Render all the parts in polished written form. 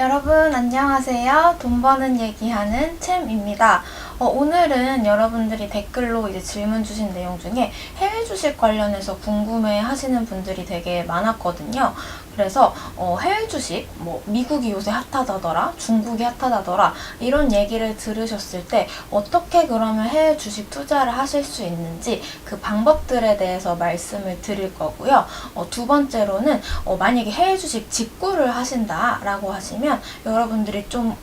여러분 안녕하세요. 돈 버는 얘기하는 챔입니다. 오늘은 여러분들이 댓글로 이제 질문 주신 내용 중에 해외 주식 관련해서 궁금해 하시는 분들이 되게 많았거든요. 그래서 해외 주식, 미국이 요새 핫하다더라, 중국이 핫하다더라 이런 얘기를 들으셨을 때 어떻게 그러면 해외 주식 투자를 하실 수 있는지 그 방법들에 대해서 말씀을 드릴 거고요. 두 번째로는 만약에 해외 주식 직구를 하신다라고 하시면 여러분들이 좀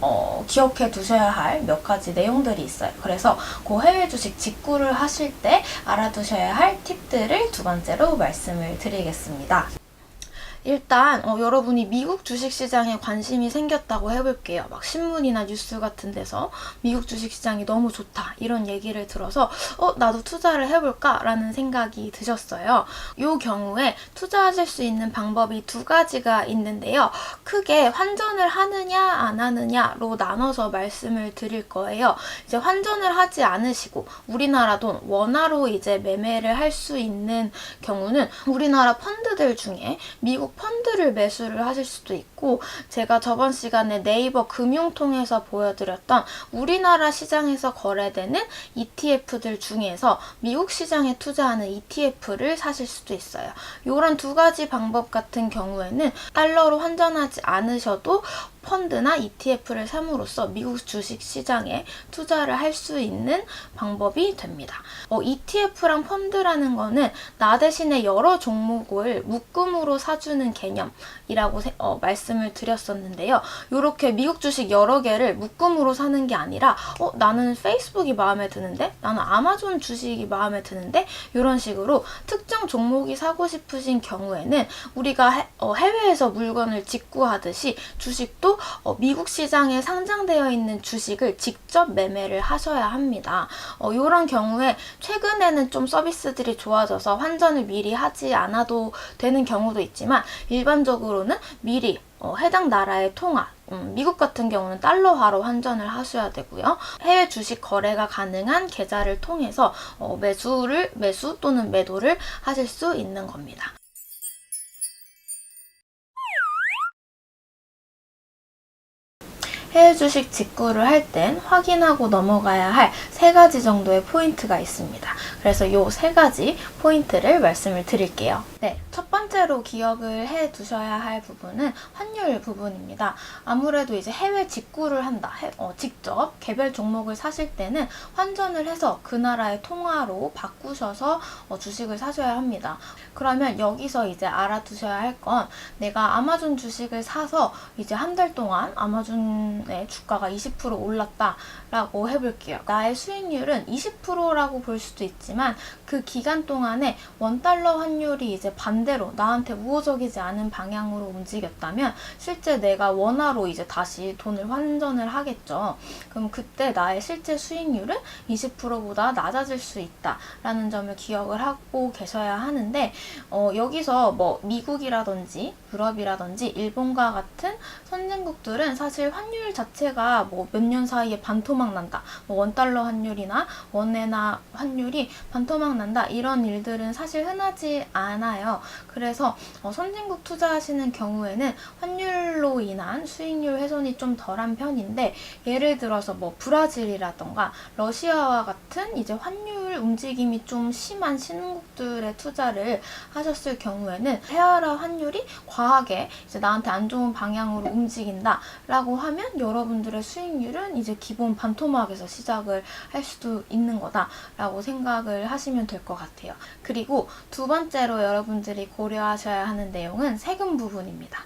기억해 두셔야 할 몇 가지 내용들이 있어요. 그래서 그 해외 주식 직구를 하실 때 알아두셔야 할 팁들을 두 번째로 말씀을 드리겠습니다. 일단 여러분이 미국 주식시장에 관심이 생겼다고 해볼게요. 막 신문이나 뉴스 같은 데서 미국 주식시장이 너무 좋다 이런 얘기를 들어서 나도 투자를 해볼까 라는 생각이 드셨어요. 이 경우에 투자하실 수 있는 방법이 두 가지가 있는데요. 크게 환전을 하느냐 안 하느냐로 나눠서 말씀을 드릴 거예요. 이제 환전을 하지 않으시고 우리나라 돈 원화로 이제 매매를 할 수 있는 경우는 우리나라 펀드들 중에 미국 펀드를 매수를 하실 수도 있고, 제가 저번 시간에 네이버 금융통에서 보여드렸던 우리나라 시장에서 거래되는 ETF들 중에서 미국 시장에 투자하는 ETF를 사실 수도 있어요. 이런 두 가지 방법 같은 경우에는 달러로 환전하지 않으셔도 펀드나 ETF를 삼으로써 미국 주식 시장에 투자를 할 수 있는 방법이 됩니다. ETF랑 펀드라는 거는 나 대신에 여러 종목을 묶음으로 사주는 개념이라고 말씀을 드렸었는데요. 이렇게 미국 주식 여러 개를 묶음으로 사는 게 아니라 나는 페이스북이 마음에 드는데, 나는 아마존 주식이 마음에 드는데, 이런 식으로 특정 종목이 사고 싶으신 경우에는 우리가 해외에서 물건을 직구하듯이 주식도 미국 시장에 상장되어 있는 주식을 직접 매매를 하셔야 합니다. 이런 경우에 최근에는 좀 서비스들이 좋아져서 환전을 미리 하지 않아도 되는 경우도 있지만 일반적으로는 미리 해당 나라의 통화, 미국 같은 경우는 달러화로 환전을 하셔야 되고요. 해외 주식 거래가 가능한 계좌를 통해서 매수 또는 매도를 하실 수 있는 겁니다. 해외 주식 직구를 할 땐 확인하고 넘어가야 할 세 가지 정도의 포인트가 있습니다. 그래서 이 세 가지 포인트를 말씀을 드릴게요. 네, 첫 번째로 기억을 해 두셔야 할 부분은 환율 부분입니다. 아무래도 이제 해외 직구를 한다, 직접 개별 종목을 사실 때는 환전을 해서 그 나라의 통화로 바꾸셔서 주식을 사셔야 합니다. 그러면 여기서 이제 알아두셔야 할 건, 내가 아마존 주식을 사서 이제 한 달 동안 아마존의 주가가 20% 올랐다라고 해볼게요. 나의 수익률은 20%라고 볼 수도 있지만 그 기간 동안에 원달러 환율이 이제 반대로 나한테 우호적이지 않은 방향으로 움직였다면 실제 내가 원화로 이제 다시 돈을 환전을 하겠죠. 그럼 그때 나의 실제 수익률은 20%보다 낮아질 수 있다라는 점을 기억을 하고 계셔야 하는데, 여기서 미국이라든지 유럽이라든지 일본과 같은 선진국들은 사실 환율 자체가 몇 년 사이에 반토막 난다, 원달러 환율이나 원화나 환율이 반토막 난다, 이런 일들은 사실 흔하지 않아요. 그래서 선진국 투자하시는 경우에는 환율로 인한 수익률 훼손이 좀 덜한 편인데, 예를 들어서 브라질이라던가 러시아와 같은 이제 환율 움직임이 좀 심한 신흥국들의 투자를 하셨을 경우에는 헤아라 환율이 과하게 이제 나한테 안 좋은 방향으로 움직인다라고 하면 여러분들의 수익률은 이제 기본 반토막에서 시작을 할 수도 있는 거다라고 생각을 하시면 될 것 같아요. 그리고 두 번째로 여러분들이 고려하셔야 하는 내용은 세금 부분입니다.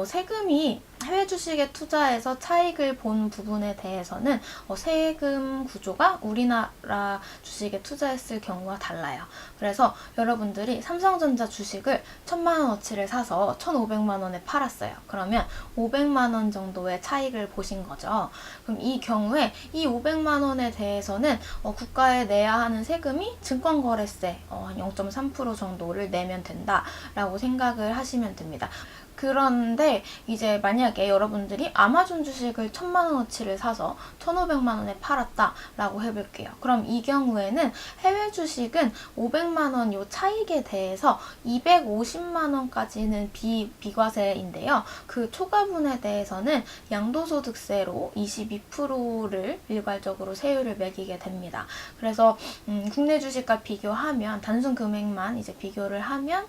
세금이 해외 주식에 투자해서 차익을 본 부분에 대해서는 세금 구조가 우리나라 주식에 투자했을 경우와 달라요. 그래서 여러분들이 삼성전자 주식을 1000만원어치를 사서 1500만원에 팔았어요. 그러면 500만원 정도의 차익을 보신 거죠. 그럼 이 경우에 이 500만원에 대해서는 국가에 내야 하는 세금이 증권거래세 한 0.3% 정도를 내면 된다라고 생각을 하시면 됩니다. 그런데 이제 만약에 여러분들이 아마존 주식을 1,000만원어치를 사서 1,500만원에 팔았다라고 해볼게요. 그럼 이 경우에는 해외 주식은 500만원 요 차익에 대해서 250만원까지는 비과세인데요. 그 초과분에 대해서는 양도소득세로 22%를 일괄적으로 세율을 매기게 됩니다. 그래서 국내 주식과 비교하면 단순 금액만 이제 비교를 하면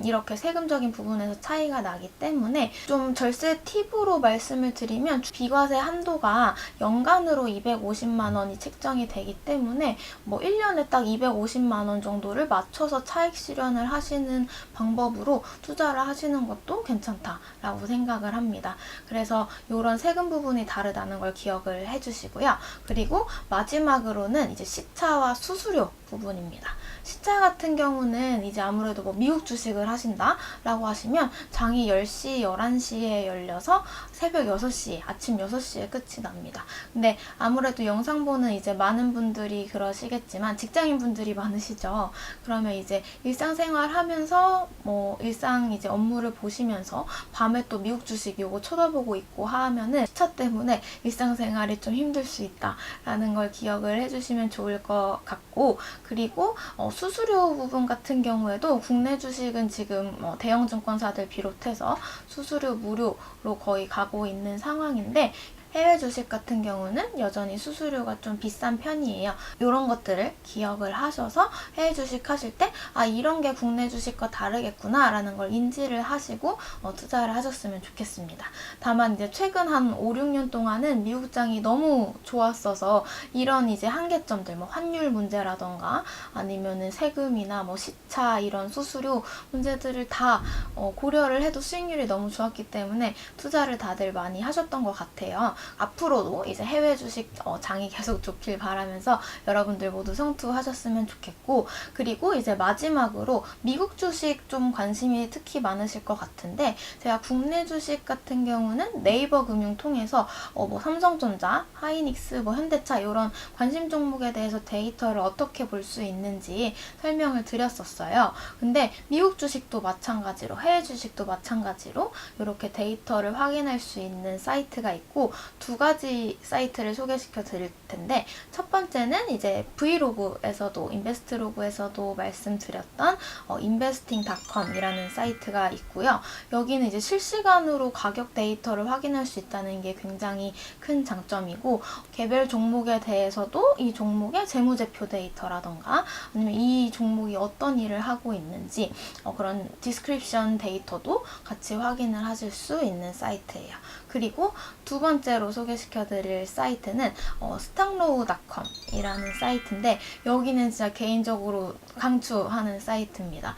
이렇게 세금적인 부분에서 차이가 나기 때문에 좀 절세 팁으로 말씀을 드리면 비과세 한도가 연간으로 250만 원이 책정이 되기 때문에 뭐 1년에 딱 250만 원 정도를 맞춰서 차익 실현을 하시는 방법으로 투자를 하시는 것도 괜찮다라고 생각을 합니다. 그래서 이런 세금 부분이 다르다는 걸 기억을 해주시고요. 그리고 마지막으로는 이제 시차와 수수료 부분입니다. 시차 같은 경우는 이제 아무래도 뭐 미국 주식을 하신다라고 하시면 장이 10시, 11시에 열려서 새벽 6시, 아침 6시에 끝이 납니다. 근데 아무래도 영상 보는 이제 많은 분들이 그러시겠지만 직장인 분들이 많으시죠. 그러면 이제 일상생활 하면서 뭐 일상 이제 업무를 보시면서 밤에 또 미국 주식 요거 쳐다보고 있고 하면은 시차 때문에 일상생활이 좀 힘들 수 있다라는 걸 기억을 해주시면 좋을 것 같고, 그리고 수수료 부분 같은 경우에도 국내 주식은 지금 대형 증권사들 비롯해서 수수료 무료로 거의 가고 있는 상황인데, 해외 주식 같은 경우는 여전히 수수료가 좀 비싼 편이에요. 이런 것들을 기억을 하셔서 해외 주식 하실 때 이런 게 국내 주식과 다르겠구나 라는 걸 인지를 하시고 투자를 하셨으면 좋겠습니다. 다만 이제 최근 한 5, 6년 동안은 미국장이 너무 좋았어서 이런 이제 한계점들, 뭐 환율 문제라던가 아니면은 세금이나 뭐 시차 이런 수수료 문제들을 다 고려를 해도 수익률이 너무 좋았기 때문에 투자를 다들 많이 하셨던 것 같아요. 앞으로도 이제 해외 주식 장이 계속 좋길 바라면서 여러분들 모두 성투하셨으면 좋겠고, 그리고 이제 마지막으로 미국 주식 좀 관심이 특히 많으실 것 같은데, 제가 국내 주식 같은 경우는 네이버 금융 통해서 뭐 삼성전자, 하이닉스, 뭐 현대차 이런 관심 종목에 대해서 데이터를 어떻게 볼 수 있는지 설명을 드렸었어요. 근데 미국 주식도 마찬가지로 해외 주식도 마찬가지로 이렇게 데이터를 확인할 수 있는 사이트가 있고, 두 가지 사이트를 소개시켜 드릴 텐데, 첫 번째는 이제 브이로그에서도 인베스트로그에서도 말씀드렸던 investing.com이라는 사이트가 있고요. 여기는 이제 실시간으로 가격 데이터를 확인할 수 있다는 게 굉장히 큰 장점이고, 개별 종목에 대해서도 이 종목의 재무제표 데이터라던가 아니면 이 종목이 어떤 일을 하고 있는지 그런 디스크립션 데이터도 같이 확인을 하실 수 있는 사이트예요. 그리고 두 번째로 소개시켜드릴 사이트는 스탁로우.com이라는 사이트인데, 여기는 진짜 개인적으로 강추하는 사이트입니다.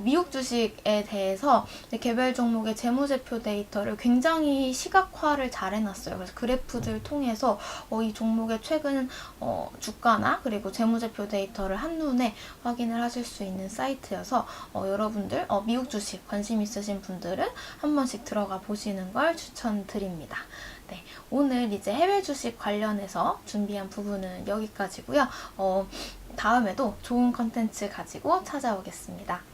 미국 주식에 대해서 개별 종목의 재무제표 데이터를 굉장히 시각화를 잘 해놨어요. 그래서 그래프들 통해서 이 종목의 최근 주가나 그리고 재무제표 데이터를 한눈에 확인을 하실 수 있는 사이트여서 여러분들 미국 주식 관심 있으신 분들은 한 번씩 들어가 보시는 걸 추천드립니다. 네, 오늘 이제 해외 주식 관련해서 준비한 부분은 여기까지고요. 다음에도 좋은 컨텐츠 가지고 찾아오겠습니다.